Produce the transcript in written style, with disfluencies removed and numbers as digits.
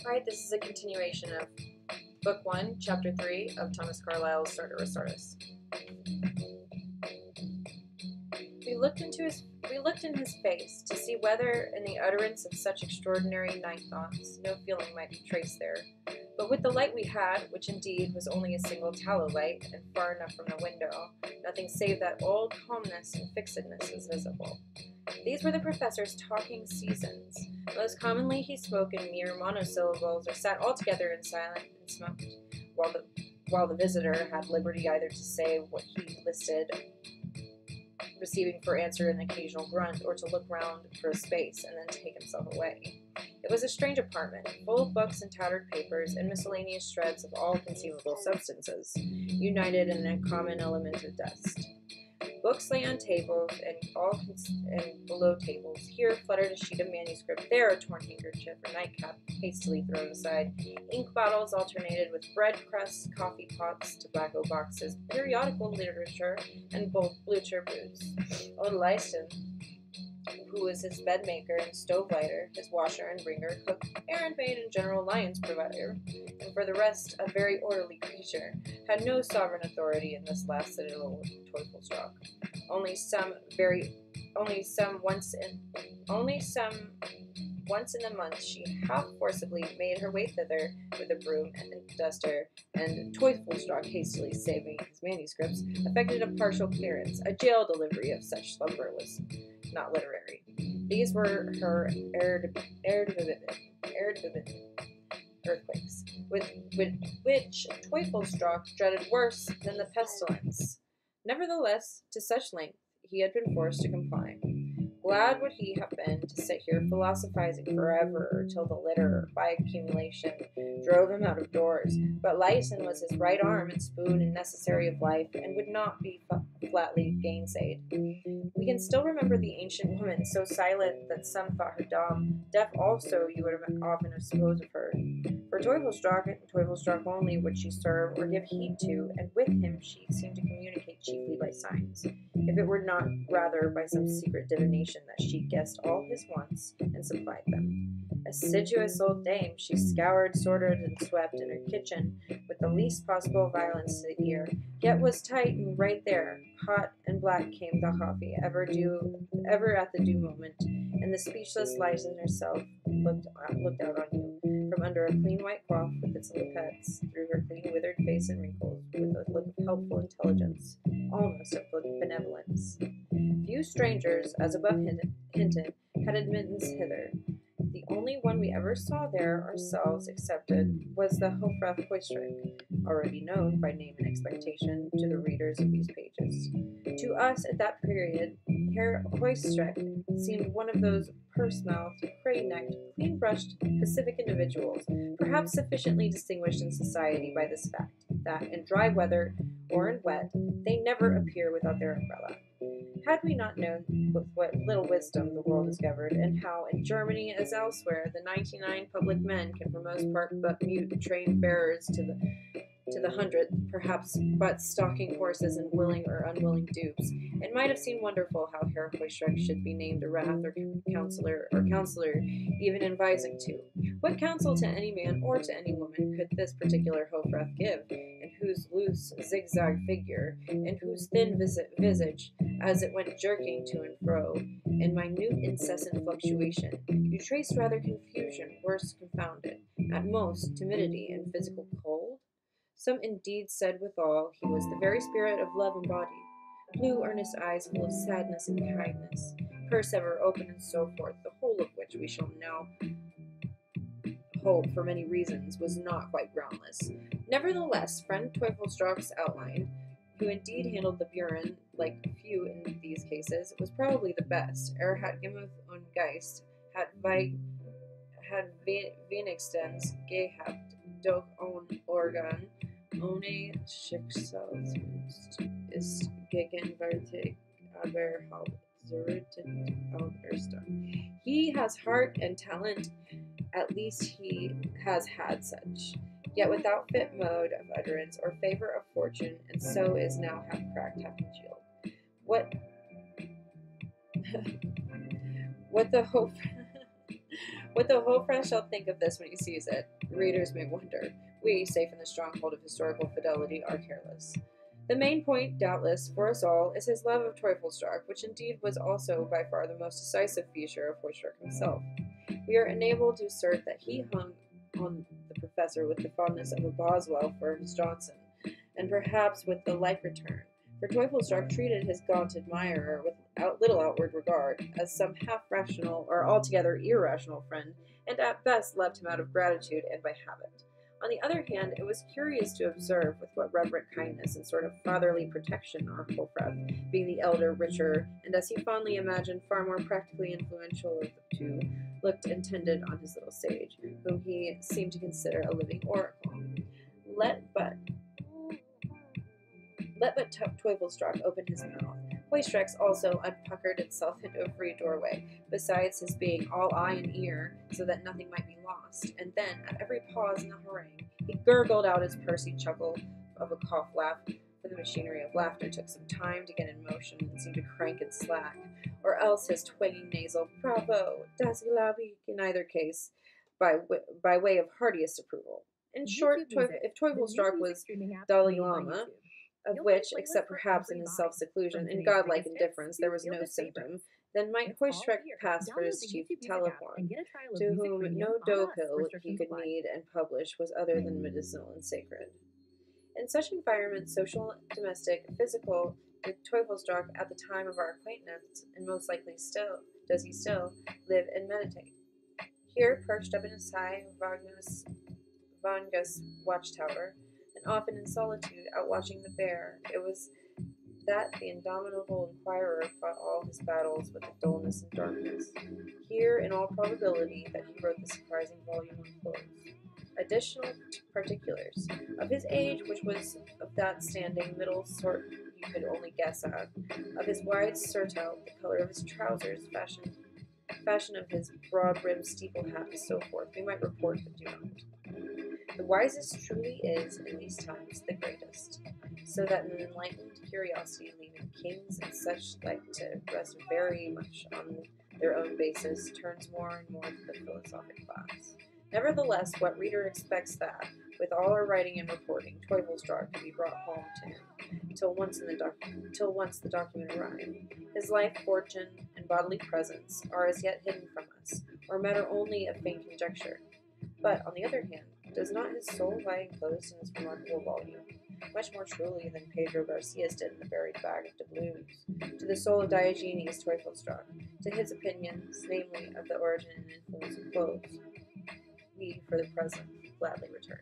Right, this is a continuation of Book 1, Chapter 3 of Thomas Carlyle's Sartor Resartus. We looked in his face to see whether, in the utterance of such extraordinary night thoughts, no feeling might be traced there. But with the light we had, which indeed was only a single tallow light, and far enough from the window, nothing save that old calmness and fixedness was visible. These were the professor's talking seasons. Most commonly he spoke in mere monosyllables, or sat altogether in silence and smoked, while the visitor had liberty either to say what he listed, receiving for answer an occasional grunt, or to look round for a space and then take himself away. It was a strange apartment, full of books and tattered papers and miscellaneous shreds of all conceivable substances, united in a common element of dust. Books lay on tables and below tables. Here fluttered a sheet of manuscript, there a torn handkerchief or nightcap hastily thrown aside. Ink bottles alternated with bread crusts, coffee pots, tobacco boxes, periodical literature, and blucher boots. Old Lyson, who was his bedmaker and stove lighter, his washer and bringer, cook, errand maid, and general alliance provider, and for the rest a very orderly creature, had no sovereign authority in this last citadel of Teufelsdrockh. Once in a month she half forcibly made her way thither with a broom and duster, and Teufelsdrockh, hastily saving his manuscripts, effected a partial clearance. A jail delivery of such slumber was not literary. These were her earthquakes, with which Teufelsdrockh dreaded worse than the pestilence. Nevertheless, to such length he had been forced to comply. Glad would he have been to sit here philosophizing forever till the litter, by accumulation, drove him out of doors. But Lyson was his right arm and spoon and necessary of life, and would not be flatly gainsaid. We can still remember the ancient woman, so silent that some thought her dumb. Deaf also you would have often have supposed of her. For Teufelsdrockh, and Teufelsdrockh only, would she serve or give heed to, and with him she seemed to communicate chiefly by signs, if it were not rather by some secret divination that she guessed all his wants and supplied them. Assiduous old dame, she scoured, sorted, and swept in her kitchen with the least possible violence to the ear, yet was tight and right there. Hot and black came the coffee, ever at the due moment, and the speechless Lyson herself looked out on you from under a clean white coif with its lappets, through her clean withered face and wrinkles, with a look of helpful intelligence, almost of benevolence. Few strangers, as above hinted, had admittance hither. The only one we ever saw there, ourselves excepted, was the Hofrath Hoistrick, already known by name and expectation to the readers of these pages. To us, at that period, Herr Hoistrick seemed one of those purse-mouthed, cray-necked, clean-brushed, pacific individuals, perhaps sufficiently distinguished in society by this fact, that in dry weather or in wet, they never appear without their umbrella. Had we not known with what little wisdom the world is governed, and how, in Germany as elsewhere, the 99 public men can for most part but mute trained bearers to the 100th, perhaps but stalking horses and willing or unwilling dupes, it might have seemed wonderful how Herr Hoistrick should be named a wrath or counselor, even advising to. What counsel to any man or to any woman could this particular Hofrath give, in whose loose zigzag figure, in whose thin visage, as it went jerking to and fro, in minute incessant fluctuation, you traced rather confusion, worse confounded, at most timidity and physical cold? Some indeed said withal he was the very spirit of love embodied, blue earnest eyes full of sadness and kindness, purse ever open, and so forth, the whole of which we shall now hope, for many reasons, was not quite groundless. Nevertheless, friend Teufelsdrock's outline, who indeed handled the Buren like few in these cases, was probably the best. Hat Gemuth und Geist, hat wenigstens gehabt, doch ohne Organ, ohne Schicksalswunst ist gegenwärtig, aber hauptsächlich auferstanden. He has heart and talent, at least he has had such, yet without fit mode of utterance or favor of fortune, and so is now half cracked, half congealed. What the hope What the whole French shall think of this when he sees it, readers may wonder. We, safe in the stronghold of historical fidelity, are careless. The main point, doubtless, for us all, is his love of Teufelsdrockh, which indeed was also by far the most decisive feature of Hoystruck himself. We are enabled to assert that he hung on the professor with the fondness of a Boswell for his Johnson, and perhaps with the like return, for Teufelsdrockh treated his gaunt admirer with little outward regard, as some half-rational or altogether irrational friend, and at best loved him out of gratitude and by habit. On the other hand, it was curious to observe with what reverent kindness and sort of fatherly protection our Hofrath, being the elder, richer, and as he fondly imagined, far more practically influential of the two, looked and tended on his little sage, whom he seemed to consider a living oracle. Let but Teufelsdrockh open his mouth. Hoystruck's also unpuckered itself into a free doorway, besides his being all eye and ear, so that nothing might be lost, and then, at every pause in the harangue, he gurgled out his pursy chuckle of a cough laugh, for the machinery of laughter took some time to get in motion and seemed to crank and slack, or else his twanging nasal "Bravo! Das Glaubig!" in either case, by way of heartiest approval. In short, if Teufelsdrockh was Dalai Lama, of which, except perhaps in his self-seclusion and godlike indifference, there was no symptom, then might Hoystruck pass for his chief Telephon, to whom no dough pill he could knead and publish was other than medicinal and sacred. In such environments, social, domestic, physical, did Teufelsdrockh at the time of our acquaintance, and most likely does he still, live and meditate. Here, perched up in his high Vangus watchtower, and often in solitude, out watching the bear, it was that the indomitable inquirer fought all his battles with the dullness and darkness. Here, in all probability, that he wrote the surprising volume on clothes. Additional particulars of his age, which was of that standing middle sort you could only guess at, of his wide surtout, the color of his trousers, fashion of his broad-brimmed steeple hat, and so forth, we might report but do not. The wisest truly is, in these times, the greatest, so that an enlightened curiosity, leaving kings and such like to rest very much on their own basis, turns more and more to the philosophic class. Nevertheless, what reader expects that, with all our writing and reporting, Teufelsdrockh can be brought home to him, till once the document arrive. His life, fortune, and bodily presence are as yet hidden from us, or matter only of faint conjecture. But, on the other hand, does not his soul lie enclosed in this remarkable volume, much more truly than Pedro Garcia's did in the buried bag of doubloons, to the soul of Diogenes Teufelsdrockh, to his opinions, namely, of the origin and influence of clothes? We, for the present, gladly return.